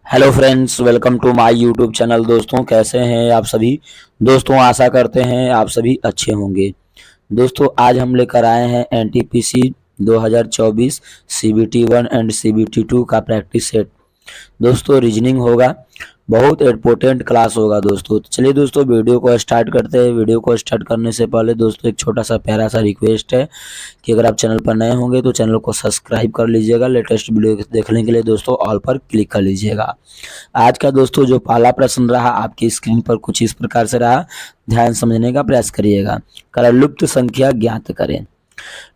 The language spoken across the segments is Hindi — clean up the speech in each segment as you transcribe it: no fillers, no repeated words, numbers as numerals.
Hello friends, welcome to my YouTube channel. दोस्तों, कैसे हैं आप सभी। दोस्तों, आशा करते हैं आप सभी अच्छे होंगे। दोस्तों, आज हम लेकर आए हैं एनटीपीसी 2024 सीबीटी 1 एंड सीबीटी 2 का प्रैक्टिस सेट। दोस्तों, रीजनिंग होगा, बहुत इम्पोर्टेंट क्लास होगा दोस्तों। तो चलिए दोस्तों, वीडियो को स्टार्ट करते हैं। वीडियो को स्टार्ट करने से पहले दोस्तों एक छोटा सा प्यारा सा रिक्वेस्ट है कि अगर आप चैनल पर नए होंगे तो चैनल को सब्सक्राइब कर लीजिएगा। लेटेस्ट वीडियो देखने के लिए दोस्तों ऑल पर क्लिक कर लीजिएगा। आज का दोस्तों जो पहला प्रश्न रहा आपकी स्क्रीन पर कुछ इस प्रकार से रहा, ध्यान समझने का प्रयास करिएगा। करें लुप्त संख्या ज्ञात करें।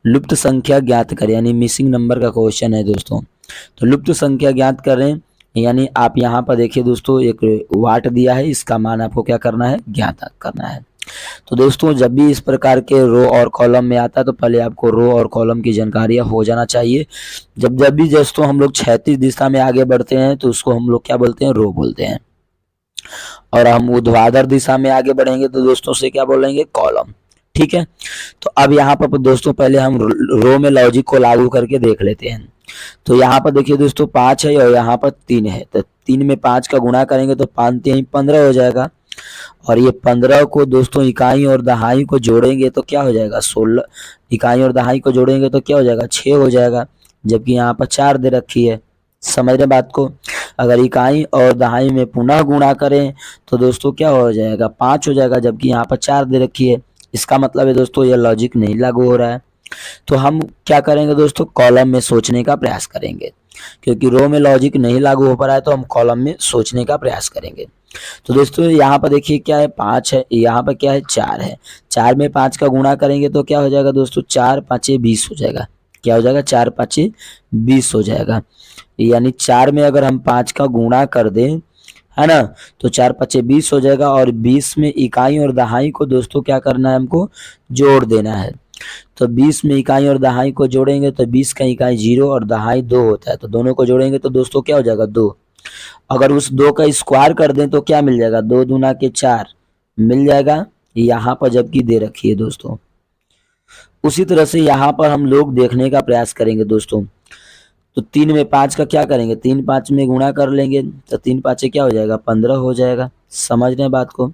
लुप्त संख्या ज्ञात करें यानी मिसिंग नंबर का क्वेश्चन है दोस्तों। तो लुप्त संख्या ज्ञात करें यानी आप यहाँ पर देखिए दोस्तों, एक वाट दिया है, इसका मान आपको क्या करना है, ज्ञात करना है। तो दोस्तों, जब भी इस प्रकार के रो और कॉलम में आता है तो पहले आपको रो और कॉलम की जानकारियां हो जाना चाहिए। जब भी दोस्तों हम लोग क्षैतिज दिशा में आगे बढ़ते हैं तो उसको हम लोग क्या बोलते हैं, रो बोलते हैं। और हम ऊर्ध्वाधर दिशा में आगे बढ़ेंगे तो दोस्तों से क्या बोलेंगे, कॉलम। ठीक है। तो अब यहाँ पर दोस्तों पहले हम रो में लॉजिक को लागू करके देख लेते हैं। तो यहाँ पर देखिए दोस्तों 5 है और यहाँ पर 3 है। तो 3 में 5 का गुणा करेंगे तो 5 3 15 हो जाएगा। और ये 15 को दोस्तों इकाई और दहाई को जोड़ेंगे तो क्या हो जाएगा, 16। इकाई और दहाई को जोड़ेंगे तो क्या हो जाएगा, 6 हो जाएगा। जबकि यहाँ पर 4 दे रखी है। समझ रहे बात को। अगर इकाई और दहाई में पुनः गुणा करें तो दोस्तों क्या हो जाएगा, 5 हो जाएगा। जबकि यहाँ पर 4 दे रखी है। इसका मतलब है दोस्तों ये लॉजिक नहीं लागू हो रहा है। तो हम क्या करेंगे दोस्तों, कॉलम में सोचने का प्रयास करेंगे। क्योंकि रो में लॉजिक नहीं लागू हो पा रहा है तो हम कॉलम में सोचने का प्रयास करेंगे। तो दोस्तों यहाँ पर देखिए क्या है, 5 है, यहाँ पर क्या है, 4 है। 4 में 5 का गुणा करेंगे तो क्या हो जाएगा दोस्तों, 4 5 20 हो जाएगा। क्या हो जाएगा, 4 5 20 हो जाएगा। यानी 4 में अगर हम 5 का गुणा कर दें, है ना, तो 4 5 20 हो जाएगा। और 20 में इकाई और दहाई को दोस्तों क्या करना है, हमको जोड़ देना है। तो 20 में इकाई और दहाई को जोड़ेंगे तो 20 का इकाई 0 और दहाई 2 होता है। तो दोनों को जोड़ेंगे तो दोस्तों क्या हो जाएगा, 2। अगर उस 2 का स्क्वायर कर दें तो क्या मिल जाएगा, 2 दूना के 4 मिल जाएगा। यहाँ पर जबकि दे रखी है दोस्तों। उसी तरह से यहाँ पर हम लोग देखने का प्रयास करेंगे दोस्तों। तो 3 में 5 का क्या करेंगे, 3 5 में गुणा कर लेंगे तो 3 5 क्या हो जाएगा, 15 हो जाएगा। समझ रहे हैं बात को।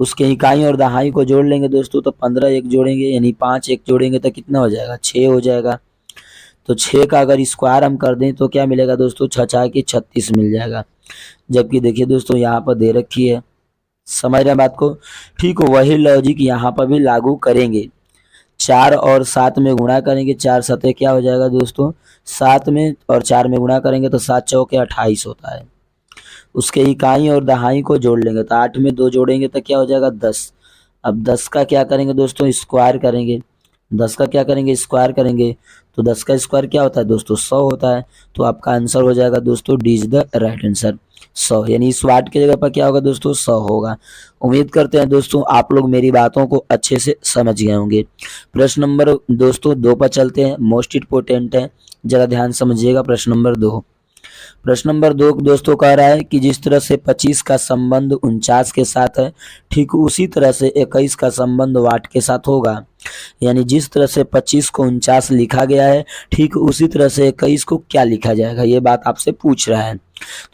उसके इकाई और दहाई को जोड़ लेंगे दोस्तों तो 15 एक जोड़ेंगे यानी 5 एक जोड़ेंगे तो कितना हो जाएगा, 6 हो जाएगा। तो 6 का अगर स्क्वायर हम कर दें तो क्या मिलेगा दोस्तों, 6 6 की 36 मिल जाएगा। जबकि देखिए दोस्तों यहाँ पर दे रखी है। समझ रहे हैं बात को। ठीक हो, वही लॉजिक यहाँ पर भी लागू करेंगे। 4 और 7 में गुणा करेंगे, 4 7 क्या हो जाएगा दोस्तों, 7 में और 4 में गुणा करेंगे तो 7 चौके 28 होता है। उसके इकाई और दहाई को जोड़ लेंगे तो 8 में 2 जोड़ेंगे तो क्या हो जाएगा, 10। अब 10 का क्या करेंगे दोस्तों, स्क्वायर करेंगे। 10 का क्या करेंगे, स्क्वायर करेंगे। तो 10 का स्क्वायर क्या होता है दोस्तों, 100 होता है। तो आपका आंसर हो जाएगा दोस्तों, D is the right answer, 100। यानी इस वाट की जगह पर क्या होगा दोस्तों, 100 होगा। उम्मीद करते हैं दोस्तों आप लोग मेरी बातों को अच्छे से समझ गए होंगे। प्रश्न नंबर दोस्तों 2 पर चलते हैं, मोस्ट इंपोर्टेंट है, जरा ध्यान समझिएगा। प्रश्न नंबर 2। प्रश्न नंबर 2 दोस्तों कह रहा है कि जिस तरह से 25 का संबंध 49 के साथ है, ठीक उसी तरह से 21 का संबंध वाट के साथ होगा। यानी जिस तरह से 25 को 49 लिखा गया है, ठीक उसी तरह से 21 को क्या लिखा जाएगा, ये बात आपसे पूछ रहा है।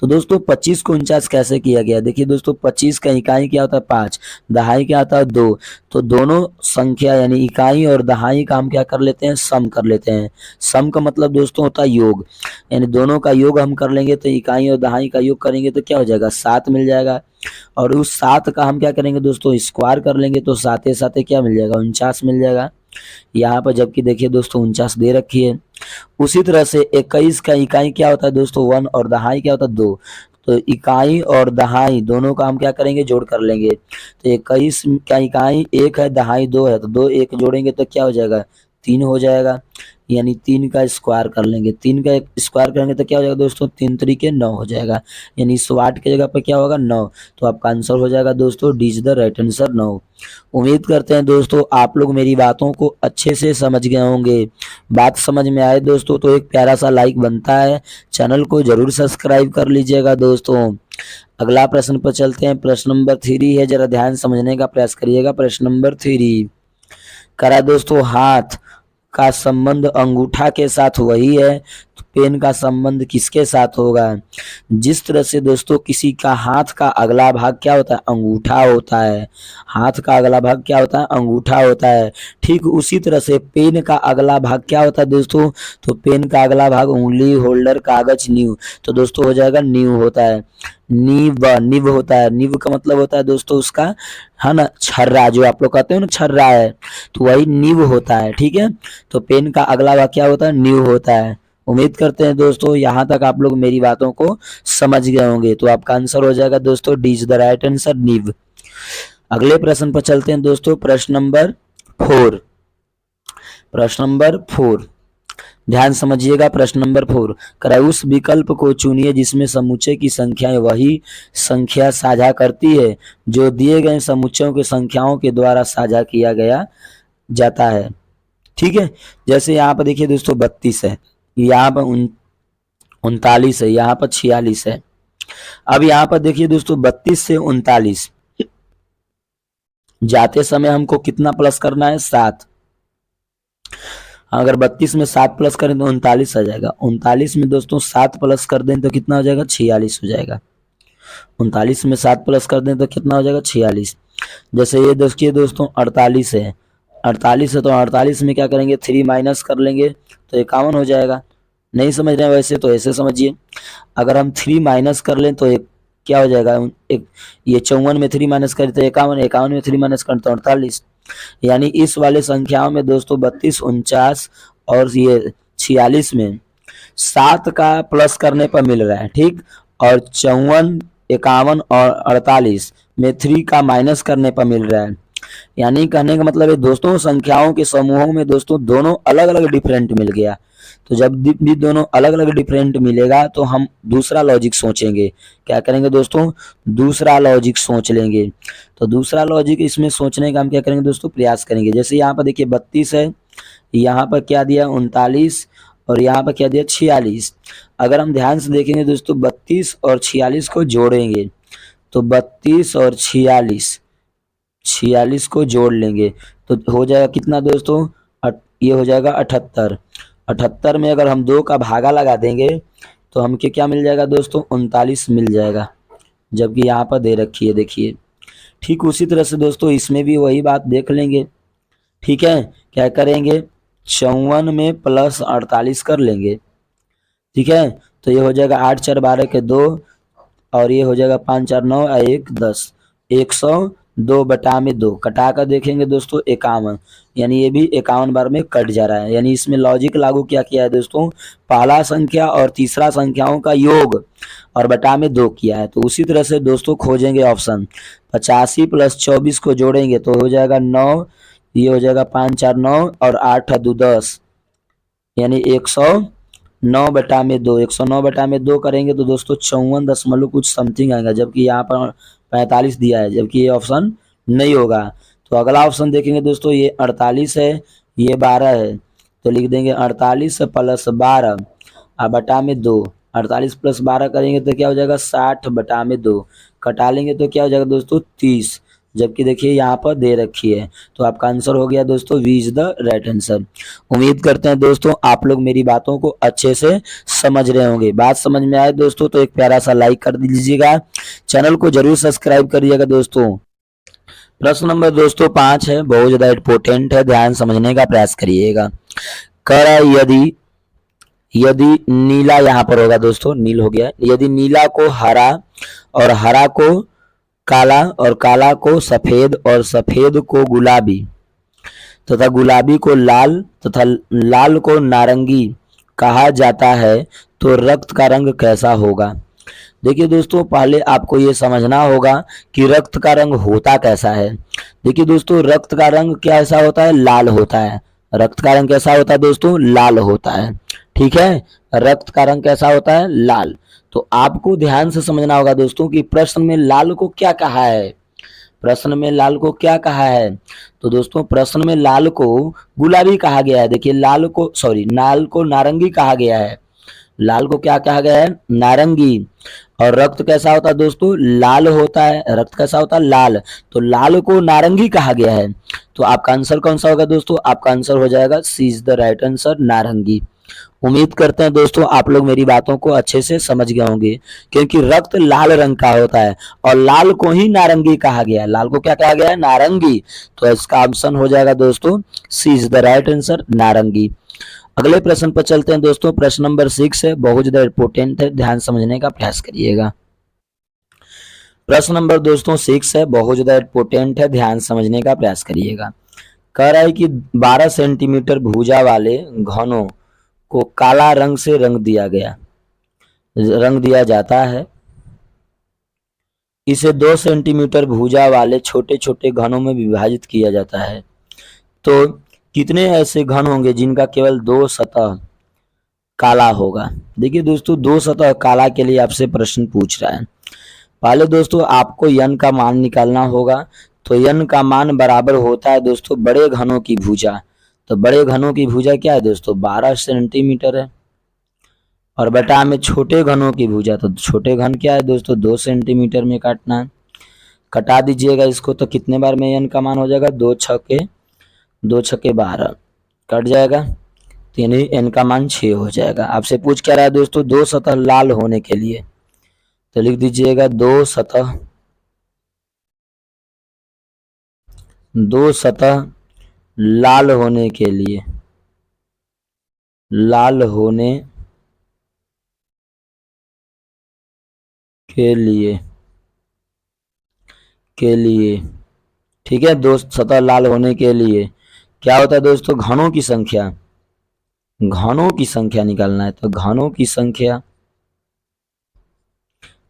तो दोस्तों 25 को 49 कैसे किया गया, देखिए दोस्तों 25 का इकाई क्या होता है, 5, दहाई क्या होता है, 2। तो दोनों संख्या यानी इकाई और दहाई का हम क्या कर लेते हैं, सम कर लेते हैं। सम का मतलब दोस्तों होता है योग। यानी दोनों का योग हम कर लेंगे तो इकाई और दहाई का योग करेंगे तो क्या हो जाएगा, 7 मिल जाएगा। और उस 7 का हम क्या करेंगे दोस्तों, स्क्वायर कर लेंगे तो 7 7 क्या मिल जाएगा, 49 मिल जाएगा। यहाँ पर जबकि देखिए दोस्तों 49 दे रखी है। उसी तरह से 21 का इकाई क्या होता है दोस्तों, 1 और दहाई क्या होता है, 2। तो इकाई और दहाई दोनों का हम क्या करेंगे, जोड़ कर लेंगे। तो 21 का इकाई 1 है, दहाई 2 है, तो 2 1 जोड़ेंगे तो क्या हो जाएगा, 3 हो जाएगा। यानी 3 का स्क्वायर कर लेंगे। 3 का स्क्वायर करेंगे तो क्या हो जाएगा दोस्तों, 3 3 9 हो जाएगा। यानी इस वाट की जगह पर क्या होगा, 9। तो आपका आंसर हो जाएगा दोस्तों, D is the right answer, 9। उम्मीद करते हैं दोस्तों आप लोग मेरी बातों को अच्छे से समझ गए होंगे। बात समझ में आए दोस्तों तो एक प्यारा सा लाइक बनता है, चैनल को जरूर सब्सक्राइब कर लीजिएगा दोस्तों। अगला प्रश्न पर चलते हैं। प्रश्न नंबर 3 है, जरा ध्यान समझने का प्रयास करिएगा। प्रश्न नंबर 3 करा दोस्तों, हाथ का संबंध अंगूठा के साथ वही है, तो पेन का संबंध किसके साथ होगा? जिस तरह से दोस्तों किसी का हाथ का अगला भाग क्या होता है? अंगूठा होता है। हाथ का अगला भाग क्या होता है? अंगूठा होता है। ठीक उसी तरह से पेन का अगला भाग क्या होता है दोस्तों? तो पेन का अगला भाग उंगली, होल्डर, कागज, नीव, तो दोस्तों हो जाएगा नीव होता है। निव होता है। निव का मतलब होता है दोस्तों उसका, है ना, छर्रा, जो आप लोग कहते हो ना छर्रा है, तो वही निव होता है। ठीक है, तो पेन का अगला भाग क्या होता है? नीव होता है। उम्मीद करते हैं दोस्तों यहाँ तक आप लोग मेरी बातों को समझ गए होंगे। तो आपका आंसर हो जाएगा दोस्तों D is the right answer, नीव। अगले प्रश्न पर चलते हैं दोस्तों, प्रश्न नंबर 4। प्रश्न नंबर 4, ध्यान समझिएगा। प्रश्न नंबर 4, क्रय उस विकल्प को चुनिए जिसमें समुच्चय की संख्याएं वही संख्या साझा करती है जो दिए गए समुच्चयों की संख्याओं के द्वारा साझा किया गया जाता है। ठीक है, जैसे यहाँ पर देखिए दोस्तों 32 है, यहाँ पर 39 है, यहाँ पर 46 है। अब यहाँ पर देखिए दोस्तों 32 से 39 जाते समय हमको कितना प्लस करना है? 7। अगर 32 में 7 प्लस करें तो 39 आ जाएगा। 39 में दोस्तों 7 प्लस कर दें तो कितना हो जाएगा? 46 हो जाएगा। 39 में 7 प्लस कर दें तो कितना हो जाएगा? 46। जैसे ये देखिए दोस्तों 48 है, 48 है तो 48 में क्या करेंगे? 3 माइनस कर लेंगे तो 51 हो जाएगा। नहीं समझ रहे हैं वैसे तो ऐसे समझिए, अगर हम 3 माइनस कर लें तो एक क्या हो जाएगा? एक ये 54 में 3 माइनस करें तो 51, 51 में 3 माइनस करें तो 48। यानी इस वाले संख्याओं में दोस्तों 32, 49 और ये 46 में 7 का प्लस करने पर मिल रहा है। ठीक, और 54, 51 और 48 में 3 का माइनस करने पर मिल रहा है। यानी कहने का मतलब है दोस्तों संख्याओं के समूहों में दोस्तों दोनों अलग अलग डिफरेंट मिल गया। तो जब भी दोनों अलग अलग डिफरेंट मिलेगा तो हम दूसरा लॉजिक सोचेंगे। क्या करेंगे दोस्तों? दूसरा लॉजिक सोच लेंगे। तो दूसरा लॉजिक इसमें सोचने का हम क्या करेंगे दोस्तों? प्रयास करेंगे। जैसे यहाँ पर देखिए 32 है, यहाँ पर क्या दिया? 39 और यहाँ पर क्या दिया? 46। अगर हम ध्यान से देखेंगे दोस्तों 32 और 46 को जोड़ेंगे तो 32 और 46 को जोड़ लेंगे तो हो जाएगा कितना दोस्तों? ये हो जाएगा 78। 78 में अगर हम 2 का भागा लगा देंगे तो हमके क्या मिल जाएगा दोस्तों? 39 मिल जाएगा, जबकि यहाँ पर दे रखी है देखिए। ठीक उसी तरह से दोस्तों इसमें भी वही बात देख लेंगे। ठीक है, क्या करेंगे? 54 में प्लस 48 कर लेंगे। ठीक है, तो ये हो जाएगा 8 4 12 के 2 और ये हो जाएगा 5 4 9 और 1 10, 102 बटा में 2 कटा कर देखेंगे दोस्तों 51, यानी ये भी 51 बार में कट जा रहा है। यानी इसमें लॉजिक लागू क्या किया है दोस्तों? पहला संख्या और तीसरा संख्याओं का योग और बटा में 2 किया है। तो उसी तरह से दोस्तों खोजेंगे ऑप्शन 85 प्लस 24 को जोड़ेंगे तो हो जाएगा 9, ये हो जाएगा 5 4 9 और 8 2 10, यानी 109 बटा में 2। 109 बटा में 2 करेंगे तो दोस्तों 54 दशमलव कुछ समथिंग आएगा, जबकि यहाँ पर 45 दिया है, जबकि ये ऑप्शन नहीं होगा। तो अगला ऑप्शन देखेंगे दोस्तों, ये 48 है, ये 12 है, तो लिख देंगे 48 प्लस 12 और बटा में 2। 48 प्लस 12 करेंगे तो क्या हो जाएगा? 60 बटा में 2 कटा लेंगे तो क्या हो जाएगा दोस्तों? 30, जबकि देखिए यहाँ पर दे रखी है। तो आपका आंसर हो गया दोस्तों B is the right answer. उम्मीद करते हैं दोस्तों आप लोग मेरी बातों को अच्छे से समझ रहे होंगे। बात समझ में आए दोस्तों तो एक प्यारा सा लाइक कर दीजिएगा, चैनल को जरूर सब्सक्राइब करिएगा दोस्तों। प्रश्न नंबर दोस्तों 5 है, बहुत ज्यादा इंपॉर्टेंट है, ध्यान समझने का प्रयास करिएगा। कर यदि नीला यहाँ पर होगा दोस्तों, नील हो गया, यदि नीला को हरा और हरा को काला और काला को सफेद और सफेद को गुलाबी तथा गुलाबी को लाल तथा लाल को नारंगी कहा जाता है तो रक्त का रंग कैसा होगा? देखिए दोस्तों पहले आपको ये समझना होगा कि रक्त का रंग होता कैसा है। देखिए दोस्तों रक्त का रंग कैसा होता है? लाल होता है। रक्त का रंग कैसा होता है दोस्तों? लाल होता है। ठीक है, रक्त का रंग कैसा होता है? लाल। तो आपको ध्यान से समझना होगा दोस्तों कि प्रश्न में लाल को क्या कहा है। प्रश्न में लाल को क्या कहा है? तो दोस्तों प्रश्न में लाल को गुलाबी कहा गया है। देखिए लाल को नारंगी कहा गया है। लाल को क्या कहा गया है? नारंगी। और रक्त कैसा होता है दोस्तों? लाल होता है। रक्त कैसा होता है? लाल। तो लाल को नारंगी कहा गया है। तो आपका आंसर कौन सा होगा दोस्तों? आपका आंसर हो जाएगा सी इज द राइट आंसर, नारंगी। उम्मीद करते हैं दोस्तों आप लोग मेरी बातों को अच्छे से समझ गए होंगे, क्योंकि रक्त लाल रंग का होता है और लाल को ही नारंगी कहा गया है। लाल को क्या कहा गया है? नारंगी। तो इसका ऑप्शन हो जाएगा दोस्तों सी इज द राइट आंसर, नारंगी। अगले प्रश्न पर चलते हैं दोस्तों। प्रश्न नंबर 6 है, बहुत ज्यादा इंपोर्टेंट है, ध्यान समझने का प्रयास करिएगा। प्रश्न नंबर दोस्तों 6 है, बहुत ज्यादा इंपोर्टेंट है, ध्यान समझने का प्रयास करिएगा। कह रहा है कि 12 सेंटीमीटर भुजा वाले घनों को काला रंग से रंग दिया जाता है। इसे 2 सेंटीमीटर भुजा वाले छोटे छोटे घनों में विभाजित किया जाता है। तो कितने ऐसे घन होंगे जिनका केवल 2 सतह काला होगा? देखिए दोस्तों, 2 सतह काला के लिए आपसे प्रश्न पूछ रहा है। पहले दोस्तों आपको यन का मान निकालना होगा। तो यन का मान बराबर होता है दोस्तों बड़े घनों की भुजा। तो बड़े घनों की भुजा क्या है दोस्तों? 12 सेंटीमीटर है। और बटा में छोटे घनों की भुजा, तो छोटे घन क्या है दोस्तों? 2 सेंटीमीटर में काटना है। कटा दीजिएगा इसको, तो कितने बार में यन का मान हो जाएगा? 2 छके 12 कट जाएगा, तो यानी एन का मान 6 हो जाएगा। आपसे पूछ क्या रहा है दोस्तों? 2 सतह लाल होने के लिए, तो लिख दीजिएगा 2 सतह लाल होने के लिए, लाल होने के लिए ठीक है। 2 सतह लाल होने के लिए क्या होता है दोस्तों? घनों की संख्या, घनों की संख्या निकालना है। तो घनों की संख्या,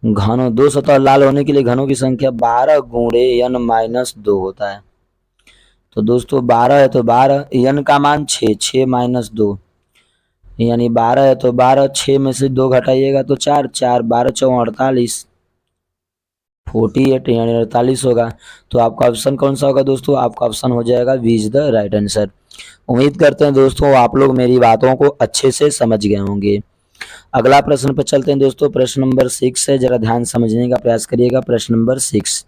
घनों 2 सतह लाल होने के लिए घनों की संख्या 12 गुणे n माइनस 2 होता है। तो दोस्तों 12 है तो 12, n का मान 6, 6 माइनस 2 यानी 12 है तो 12, 6 में से 2 घटाइएगा तो 4, 4 12 4 48, 48 यानी 48 होगा। तो आपका ऑप्शन कौन सा होगा दोस्तों? आपका ऑप्शन हो जाएगा B is the right answer. उम्मीद करते हैं दोस्तों आप लोग मेरी बातों को अच्छे से समझ गए होंगे। अगला प्रश्न पर चलते हैं दोस्तों। प्रश्न नंबर 6 है, जरा ध्यान समझने का प्रयास करिएगा। प्रश्न नंबर 6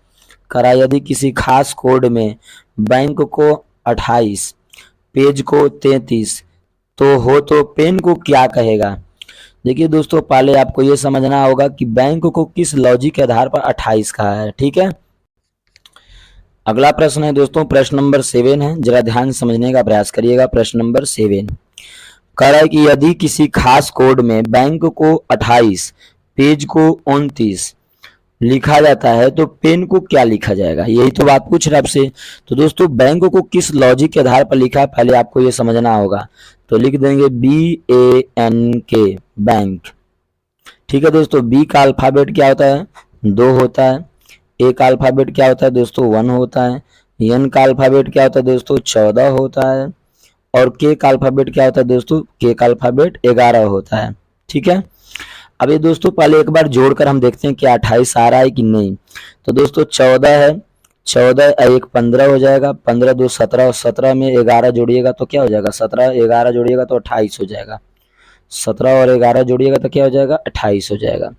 करा, यदि किसी खास कोड में बैंक को 28, पेज को 33 तो पेन को क्या कहेगा? देखिए दोस्तों, पहले आपको ये समझना होगा कि बैंक को किस लॉजिक के आधार पर 28 कहा है, ठीक है। अगला प्रश्न है दोस्तों, प्रश्न नंबर 7 है, जरा ध्यान समझने का प्रयास करिएगा। प्रश्न नंबर 7 कह रहा है कि यदि किसी खास कोड में बैंक को 28, पेज को 29 लिखा जाता है तो पेन को क्या लिखा जाएगा? यही तो बात पूछ रहा है आपसे। तो दोस्तों बैंक को किस लॉजिक के आधार पर लिखा है, पहले आपको ये समझना होगा। तो लिख देंगे BANK, बैंक। ठीक है दोस्तों, बी का अल्फाबेट क्या होता है? 2 होता है। ए का अल्फाबेट क्या होता है दोस्तों? 1 होता है। एन का अल्फाबेट क्या होता है दोस्तों? 14 होता है। और के का अल्फाबेट क्या होता है दोस्तों? के का अल्फाबेट 11 होता है। ठीक है, अब ये दोस्तों पहले एक बार जोड़कर हम देखते हैं कि 28 आ रहा है कि नहीं। तो दोस्तों 14 है, 14 एक 15 हो जाएगा, 15 2 17 और 17 में 11 जोड़िएगा तो क्या हो जाएगा? 17 11 जोड़िएगा तो 28 हो जाएगा। 17 और 11 जोड़िएगा तो क्या हो जाएगा? 28 हो जाएगा।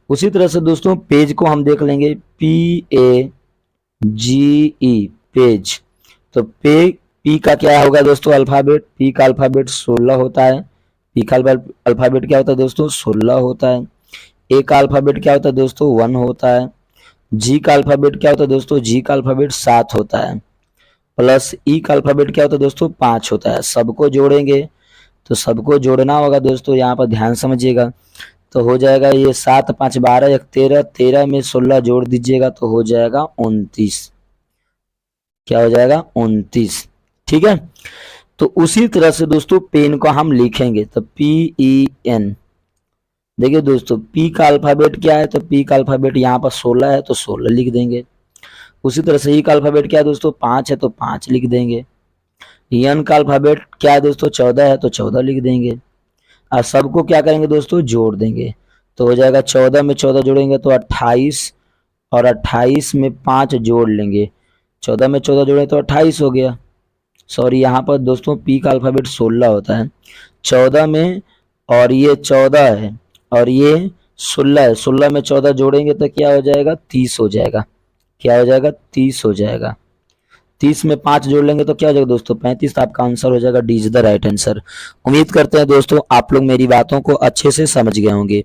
उसी तरह से दोस्तों पेज को हम देख लेंगे, PAGE, पेज। तो पी का क्या होगा दोस्तों? अल्फाबेट, पी का अल्फाबेट 16 होता है। पी का अल्फाबेट क्या होता है दोस्तों? 16 होता है। ए का अल्फाबेट क्या होता है दोस्तों? 1 होता है। जी का अल्फाबेट क्या होता है दोस्तों? जी का अल्फाबेट 7 होता है। प्लस ई का अल्फाबेट क्या होता है दोस्तों? 5 होता है। सबको जोड़ेंगे तो सबको जोड़ना होगा दोस्तों, यहाँ पर ध्यान समझिएगा। तो हो जाएगा ये 7 5 12 1 13, 13 में 16 जोड़ दीजिएगा तो हो जाएगा 29। क्या हो जाएगा? 29। ठीक है, तो उसी तरह से दोस्तों पेन को हम लिखेंगे तो PEN। देखिए दोस्तों पी का अल्फाबेट क्या है? तो पी का अल्फाबेट यहाँ पर 16 है तो 16 लिख देंगे। उसी तरह से ई का अल्फाबेट क्या है दोस्तों? 5 है तो 5 लिख देंगे। एन का अल्फाबेट क्या है दोस्तों? 14 है तो 14 लिख देंगे। और सबको क्या करेंगे दोस्तों? जोड़ देंगे तो हो जाएगा 14 में 14 जोड़ेंगे तो 28, और 28 में 5 जोड़ लेंगे। 14 में 14 जोड़े तो 28 हो गया। सॉरी, यहाँ पर दोस्तों पी का अल्फाबेट 16 होता है। 14 में और ये 14 है और ये 16 है। 16 में 14 जोड़ेंगे तो क्या हो जाएगा? 30 हो जाएगा। क्या हो जाएगा? 30 हो जाएगा। 30 में 5 जोड़ लेंगे तो क्या हो जाएगा दोस्तों? 35। तो आपका आंसर हो जाएगा D is the right answer. उम्मीद करते हैं दोस्तों आप लोग मेरी बातों को अच्छे से समझ गए होंगे।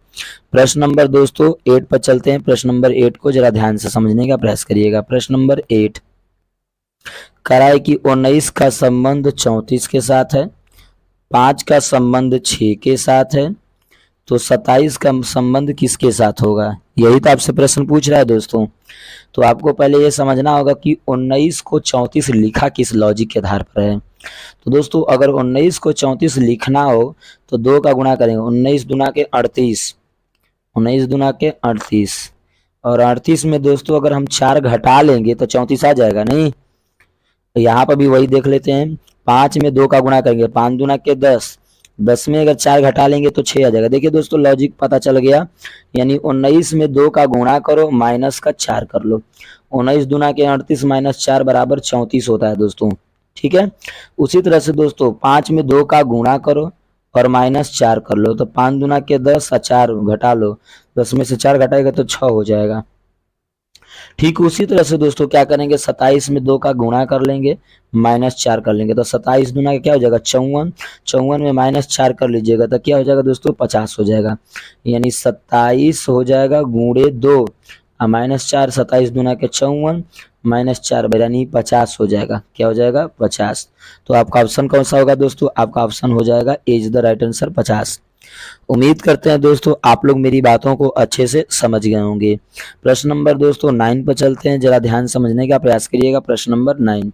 प्रश्न नंबर दोस्तों 8 पर चलते हैं। प्रश्न नंबर 8 को जरा ध्यान से समझने का प्रयास करिएगा। प्रश्न नंबर 8 कराए कि 19 का संबंध 34 के साथ है, 5 का संबंध 6 के साथ है, तो 27 का संबंध किसके साथ होगा? यही तो आपसे प्रश्न पूछ रहा है दोस्तों। तो आपको पहले ये समझना होगा कि 19 को 34 लिखा किस लॉजिक के आधार पर है। तो दोस्तों अगर 19 को 34 लिखना हो तो 2 का गुणा करेंगे। 19 दुना के 38, 19 दुना के 38 और 38 में दोस्तों अगर हम 4 घटा लेंगे तो 34 आ जाएगा नहीं। तो यहाँ पर भी वही देख लेते हैं। 5 में 2 का गुणा करेंगे, 5 दुना के 10, 10 में अगर 4 घटा लेंगे तो 6 आ जाएगा। देखिए दोस्तों लॉजिक पता चल गया। यानी 19 में 2 का गुणा करो, माइनस का 4 कर लो। 19 दुना के 38 माइनस 4 बराबर 34 होता है दोस्तों। ठीक है। उसी तरह से दोस्तों 5 में 2 का गुणा करो और माइनस 4 कर लो। तो 5 दुना के 10 और 4 घटा लो, 10 में से 4 घटाएगा तो 6 हो जाएगा। ठीक उसी तरह से दोस्तों क्या करेंगे? 27 में 2 का गुणा कर लेंगे, माइनस 4 कर लेंगे। तो 27 दुना का क्या हो जाएगा? 54, 54 में माइनस 4 कर लीजिएगा तो क्या हो जाएगा दोस्तों? 50 हो जाएगा। यानी 27 हो जाएगा गुणे 2 और माइनस 4, 27 दुना के 54 माइनस 4 यानी 50 हो जाएगा। क्या हो जाएगा? 50। तो आपका ऑप्शन कौन सा होगा दोस्तों? आपका ऑप्शन हो जाएगा इज द राइट आंसर 50। उम्मीद करते हैं दोस्तों आप लोग मेरी बातों को अच्छे से समझ गए होंगे। प्रश्न नंबर दोस्तों 9 पर चलते हैं, जरा ध्यान समझने का प्रयास करिएगा। प्रश्न नंबर 9,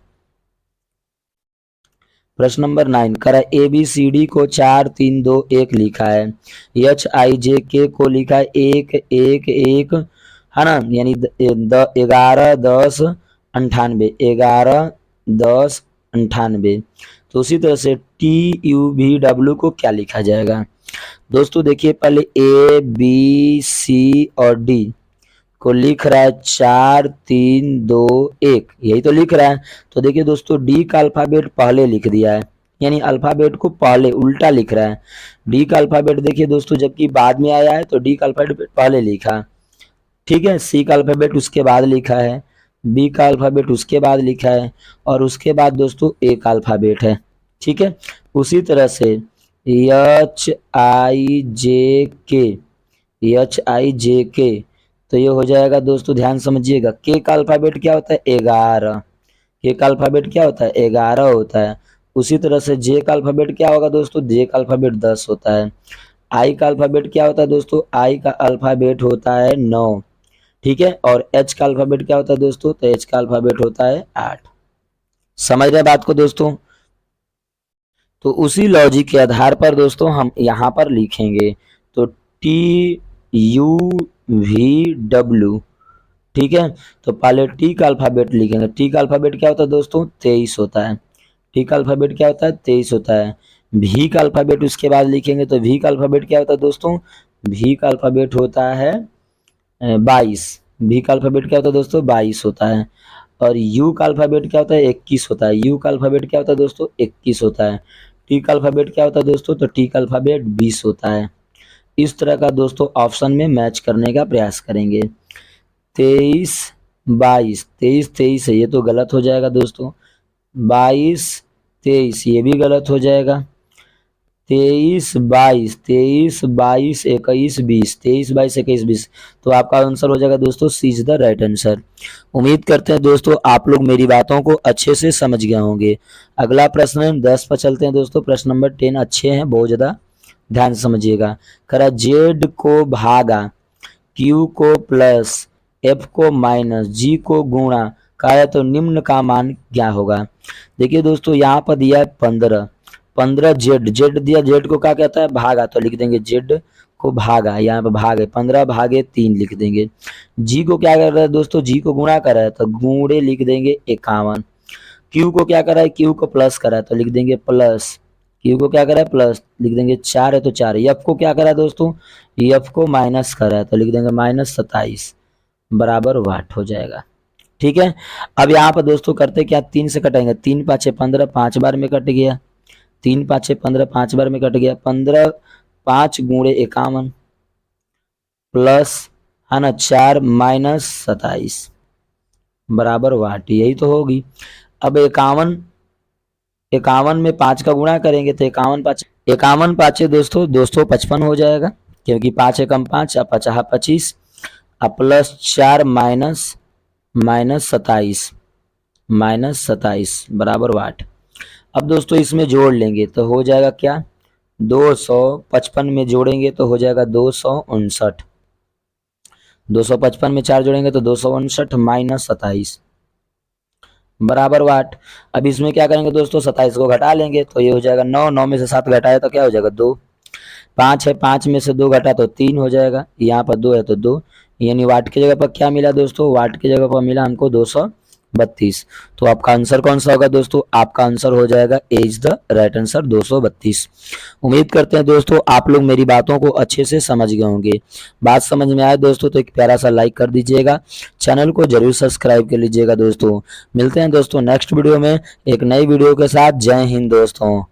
प्रश्न नंबर 9 करा ए बी सी डी को 4 3 2 1 लिखा है, एच आई जे के को लिखा है 1 1 1 है ना, यानी 11 10 98, 11 10 98। तो उसी तरह से टी यू वी डब्ल्यू को क्या लिखा जाएगा? दोस्तों देखिए पहले ए बी सी और डी को लिख रहा है 4 3 2 1, यही तो लिख रहा है। तो देखिए दोस्तों डी का अल्फाबेट पहले लिख दिया है, यानी अल्फाबेट को पहले उल्टा लिख रहा है। डी का अल्फाबेट देखिए दोस्तों जबकि बाद में आया है तो डी का अल्फाबेट पहले लिखा, ठीक है। सी का अल्फाबेट उसके बाद लिखा है, बी का अल्फाबेट उसके बाद लिखा है और उसके बाद दोस्तों ए का अल्फाबेट है, ठीक है। उसी तरह से एच आई जे के, एच आई जे के, तो ये हो जाएगा दोस्तों ध्यान समझिएगा। के का अल्फाबेट क्या होता है? 11। के का अल्फाबेट क्या होता है? 11 होता है। उसी तरह से जे का अल्फाबेट क्या होगा दोस्तों? जे का अल्फाबेट 10 होता है। आई का अल्फाबेट क्या होता है दोस्तों? आई का अल्फाबेट होता है 9, ठीक है। और एच का अल्फाबेट क्या होता है दोस्तों? तो एच का अल्फाबेट होता है 8। समझ रहे बात को दोस्तों? तो उसी लॉजिक के आधार पर दोस्तों हम यहाँ पर लिखेंगे तो टी यू वी डब्ल्यू, ठीक है। तो पहले टी का अल्फाबेट लिखेंगे। टी का अल्फाबेट क्या होता है दोस्तों? 23 होता है। टी का अल्फाबेट क्या होता है? 23 होता है। भी का अल्फाबेट उसके बाद लिखेंगे तो भी का अल्फाबेट क्या होता है दोस्तों? भी का अल्फाबेट होता है 22। भी का अल्फाबेट क्या होता है दोस्तों? 22 होता है। और यू का अल्फाबेट क्या होता है? 21 होता है। यू का अल्फाबेट क्या होता है दोस्तों? 21 होता है। टी का अल्फाबेट क्या होता है दोस्तों? तो टी का अल्फाबेट 20 होता है। इस तरह का दोस्तों ऑप्शन में मैच करने का प्रयास करेंगे। 23 22, 23 23 है, ये तो गलत हो जाएगा दोस्तों। 22 23 ये भी गलत हो जाएगा। 23 22, 23 22 21 20, 23 22 21 20, तो आपका आंसर हो जाएगा दोस्तों सी इज द राइट आंसर। उम्मीद करते हैं दोस्तों आप लोग मेरी बातों को अच्छे से समझ गए होंगे। अगला प्रश्न 10 पर चलते हैं दोस्तों। प्रश्न नंबर 10 अच्छे हैं, बहुत ज्यादा ध्यान से समझिएगा। करा जेड को भागा, क्यू को प्लस, एफ को माइनस, जी को गुणा कहा तो निम्न का मान क्या होगा? देखिए दोस्तों यहाँ पर दिया है 15, 15 जेड, जेड दिया, जेड को क्या कहता है? भागा, तो लिख देंगे जेड को भागा, यहाँ पे भाग है 15 भागे 3 लिख देंगे। जी को क्या कर रहा है दोस्तों? जी को गुणा कर रहा है तो गुणे लिख देंगे 51। क्यू को क्या कर रहा है? क्यू को प्लस कर रहा है तो लिख देंगे प्लस। क्यू को क्या करा है? प्लस, लिख देंगे 4 है तो 4। एफ को क्या करा है दोस्तों? एफ को माइनस करा है तो लिख देंगे माइनस 27 बराबर वाट हो जाएगा, ठीक है। अब यहाँ पर दोस्तों करते क्या? 3 से कटेंगे, 3 5 15, 5 बार में कट गया। 3 5 15, 5 बार में कट गया। 15 5 गुणे 51 प्लस है ना 4 माइनस 27 बराबर वाट, यही तो होगी। अब 51 में 5 का गुणा करेंगे तो 51 पाँचे दोस्तों 255 हो जाएगा, क्योंकि 5 एकम 5 और 5 25 अब प्लस 4 माइनस 27 बराबर वाट। अब दोस्तों इसमें जोड़ लेंगे तो हो जाएगा क्या, 255 में जोड़ेंगे तो हो जाएगा 259, 255 में 4 जोड़ेंगे तो 259 माइनस 27 बराबर वाट। अब इसमें क्या करेंगे दोस्तों, 27 को घटा लेंगे तो ये हो जाएगा 9, 9 में से 7 घटाए तो क्या हो जाएगा 2, 5 है 5 में से 2 घटा तो 3 हो जाएगा, यहाँ पर 2 है तो 2, यानी वाट की जगह पर क्या मिला दोस्तों, वाट की जगह पर मिला हमको 232। तो आपका आंसर कौन सा होगा दोस्तों, आपका आंसर हो जाएगा ए इज द राइट आंसर 232। उम्मीद करते हैं दोस्तों आप लोग मेरी बातों को अच्छे से समझ गए होंगे। बात समझ में आए दोस्तों तो एक प्यारा सा लाइक कर दीजिएगा, चैनल को जरूर सब्सक्राइब कर लीजिएगा दोस्तों। मिलते हैं दोस्तों नेक्स्ट वीडियो में एक नई वीडियो के साथ। जय हिंद दोस्तों।